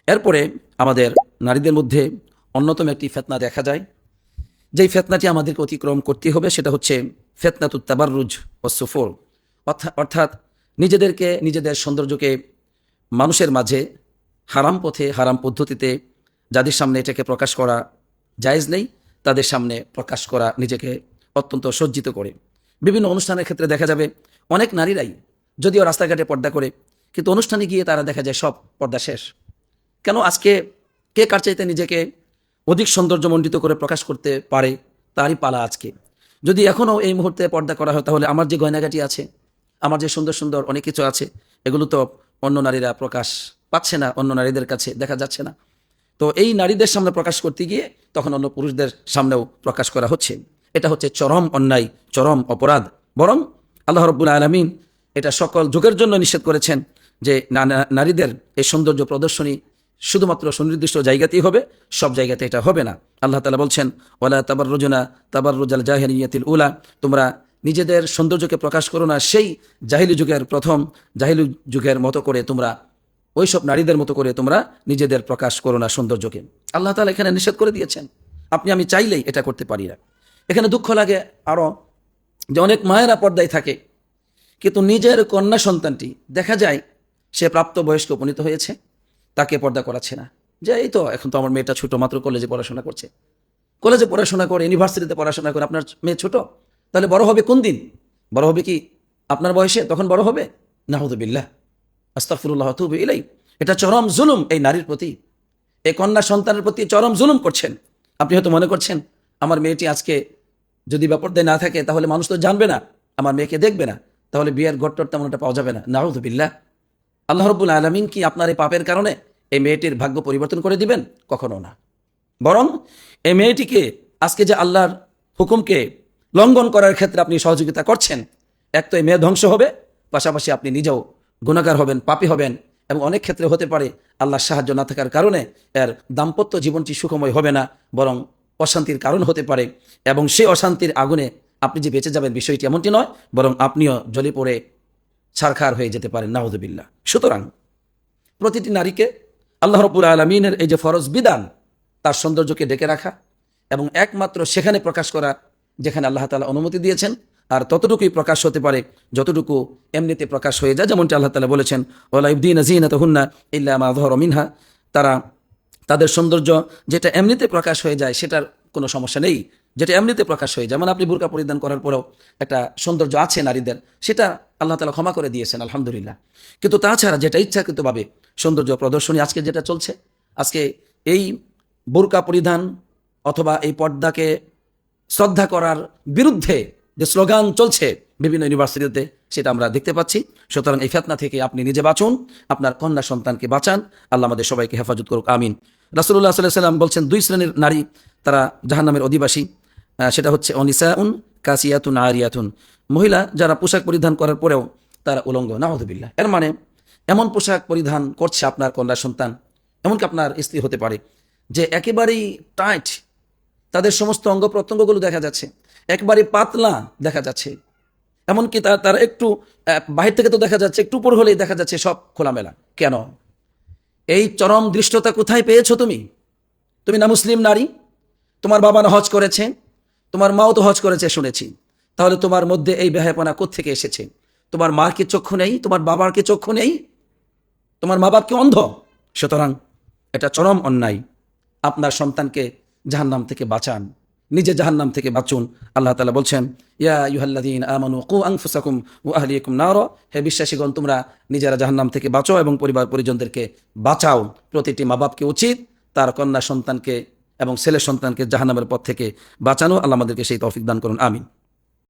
এরপরে আমাদের নারীদের মধ্যে অন্যতম একটি ফিতনা দেখা যায়, যেই ফিতনাটি আমাদেরকে অতিক্রম করতে হবে, সেটা হচ্ছে ফিতনাতুত তাবাররুজ ওয়াস সুফুর। অর্থাৎ নিজেদেরকে, নিজেদের সৌন্দর্যকে মানুষের মাঝে হারাম পথে, হারাম পদ্ধতিতে যাদের সামনে এটাকে প্রকাশ করা জায়েজ নেই, তাদের সামনে প্রকাশ করা নিজেকে অত্যন্ত সজ্জিত করে। বিভিন্ন অনুষ্ঠানের ক্ষেত্রে দেখা যাবে অনেক নারীরাই যদিও রাস্তাঘাটে পর্দা করে, কিন্তু অনুষ্ঠানে গিয়ে তারা দেখা যায় সব পর্দা শেষ। কেন? আজকে কে কার চাইতে নিজেকে অধিক সৌন্দর্যমণ্ডিত করে প্রকাশ করতে পারে, তারই পালা আজকে। যদি এখনও এই মুহূর্তে পর্দা করা হয়, তাহলে আমার যে গয়নাগাটি আছে, আমার যে সুন্দর সুন্দর অনেক কিছু আছে, এগুলো তো অন্য নারীরা প্রকাশ পাচ্ছে না, অন্য নারীদের কাছে দেখা যাচ্ছে না। তো এই নারীদের সামনে প্রকাশ করতে গিয়ে তখন অন্য পুরুষদের সামনেও প্রকাশ করা হচ্ছে। এটা হচ্ছে চরম অন্যায়, চরম অপরাধ। বরং আল্লাহ রাব্বুল আলামিন এটা সকল যুগের জন্য নিষেধ করেছেন যে নারীদের এই সৌন্দর্য প্রদর্শনী শুধুমাত্র সুনির্দিষ্ট জায়গাতেই হবে, সব জায়গাতে এটা হবে না। আল্লাহ তাআলা বলছেন, ওয়ালা তাবাররুজনা তাবাররুজাল জাহিলিয়াতিল উলা, তোমরা নিজেদের সৌন্দর্যকে প্রকাশ করো না সেই জাহিলি যুগের প্রথম জাহিলি যুগের মতো করে, তোমরা ওইসব নারীদের মতো করে তোমরা নিজেদের প্রকাশ করো না সৌন্দর্যকে। আল্লাহ তাআলা এখানে নিষেধ করে দিয়েছেন। আপনি আমি চাইলেই এটা করতে পারি না। এখানে দুঃখ লাগে আরও যে অনেক মায়েরা পর্দায় থাকে, কিন্তু নিজের কন্যা সন্তানটি দেখা যায় সে প্রাপ্ত বয়স্কে উপনীত হয়েছে, তাকে পর্দা করাচ্ছে না। যে এই তো এখন তো আমার মেয়েটা ছোট, মাত্র কলেজে পড়াশোনা করছে, কলেজে পড়াশোনা করে, ইউনিভার্সিটিতে পড়াশোনা করে। আপনার মেয়ে ছোট, তাহলে বড় হবে কোন দিন? বড় হবে কি আপনার বয়সে? তখন বড় হবে? নাউযুবিল্লাহ, আস্তাগফিরুল্লাহ ওয়া আতুবু ইলাইহি। এটা চরম জুলুম এই নারীর প্রতি, এই কন্যা সন্তানের প্রতি চরম জুলুম করছেন। আপনি হয়তো মনে করছেন আমার মেয়েটি আজকে যদি বেপরদায় না থাকে, তাহলে মানুষ তো জানবে না, আমার মেয়েকে দেখবে না, তাহলে বিয়ের ঘট্টর তেমন একটা পাওয়া যাবে না। নাউযুবিল্লাহ। আল্লাহ রাব্বুল আলামিন কি আপনার এই পাপের কারণে এই মেয়েটির ভাগ্য পরিবর্তন করে দিবেন? কখনো না। বরং এই মেয়েটিকে আজকে যে আল্লাহর হুকুমকে লঙ্ঘন করার ক্ষেত্রে আপনি সহযোগিতা করছেন, এক তো এই মেয়ে ধ্বংস হবে, পাশাপাশি আপনি নিজেও গুনাহগার হবেন, পাপী হবেন, এবং অনেক ক্ষেত্রে হতে পারে আল্লাহর সাহায্য না থাকার কারণে এর দাম্পত্য জীবনটি সুখময় হবে না, বরং অশান্তির কারণ হতে পারে। এবং সেই অশান্তির আগুনে আপনি যে বেঁচে যাবেন বিষয়টি এমনটি নয়, বরং আপনিও জ্বলে পড়ে ছারখার হয়ে যেতে পারেন, নাউযুবিল্লাহ। সুতরাং প্রতিটি নারীকে আল্লাহ রাব্বুল আলামিনের এই যে ফরজ বিধান, তার সৌন্দর্যকে ডেকে রাখা এবং একমাত্র সেখানে প্রকাশ করা যেখানে আল্লাহ তাআলা অনুমতি দিয়েছেন, আর ততটুকুই প্রকাশ হতে পারে যতটুকু এমনিতে প্রকাশ হয়ে যায়। যেমনটি আল্লাহ তাআলা বলেছেন, ওয়ালা ইবদিনা যিনাতাহুন্না ইল্লা মা যাহারা মিনহা, তারা তাদের সৌন্দর্য যেটা এমনিতে প্রকাশ হয়ে যায় সেটার কোনো সমস্যা নেই, যেটা এমনিতে প্রকাশ হয়ে যায়, মানে আপনি বুরকা পরিধান করার পরেও একটা সৌন্দর্য আছে নারীদের, সেটা আল্লাহ তাআলা ক্ষমা করে দিয়েছেন, আলহামদুলিল্লাহ। কিন্তু তাছাড়া যেটা ইচ্ছাকৃতভাবে সৌন্দর্য প্রদর্শনী আজকে যেটা চলছে, আজকে এই বুরকা পরিধান অথবা এই পর্দাকে শ্রদ্ধা করার বিরুদ্ধে যে স্লোগান চলছে বিভিন্ন ইউনিভার্সিটিতে, সেটা আমরা দেখতে পাচ্ছি। সুতরাং এই ফিতনা থেকে আপনি নিজে বাঁচুন, আপনার কন্যা সন্তানকে বাঁচান। আল্লাহ আমাদের সবাইকে হেফাজত করুক, আমিন। রাসূলুল্লাহ সাল্লাল্লাহু আলাইহি ওয়াসাল্লাম বলছেন, দুই শ্রেণীর নারী তারা জাহান্নামের অধিবাসী। সেটা হচ্ছে অনিসাউন কাসিয়াতুন আরিয়াতুন, মহিলা যারা পোশাক পরিধান করার পরেও তারা উলঙ্গ, নাউযুবিল্লাহ। এর মানে এমন পোশাক পরিধান করছে আপনার কন্যা সন্তান, এমনকি আপনার স্ত্রী হতে পারে, যে একেবারেই টাইট, তাদের সমস্ত অঙ্গ প্রত্যঙ্গগুলো দেখা যাচ্ছে, একবারে পাতলা দেখা যাচ্ছে, এমনকি তার একটু বাহির থেকে তো দেখা যাচ্ছে, একটু উপর হলেই দেখা যাচ্ছে সব খোলামেলা। কেন? এই চরম দৃষ্টতা কোথায় পেয়েছো তুমি? তুমি না মুসলিম নারী? তোমার বাবা না হজ করেছে, তোমার মাও তো হজ করেছে শুনেছি, তাহলে তোমার মধ্যে এই বেহায়াপনা কোত্থেকে এসেছে? তোমার মা কি চক্ষু নেই? তোমার বাবার কি চক্ষু নেই? তোমার মা বাপ কি অন্ধ? সুতরাং এটা চরম অন্যায়। আপনার সন্তানকে জাহান্নাম থেকে বাঁচান, নিজে জাহান্নাম থেকে বাঁচুন। আল্লাহ তাআলা বলছেন, ইয়া আইয়ুহাল্লাযীনা আমানু কু আনফুসাকুম ওয়া আহলিকুম নারা, হে বিশ্বাসীগণ, তোমরা নিজেরা জাহান্নাম থেকে বাঁচো এবং পরিবার পরিজনদেরকে বাঁচাও। প্রতিটি মা বাপকে উচিত তার কন্যা সন্তানকে এবং ছেলে সন্তানকে জাহান্নামের পথ থেকে বাঁচানো। আল্লাহ আমাদেরকে সেই তৌফিক দান করুন, আমিন।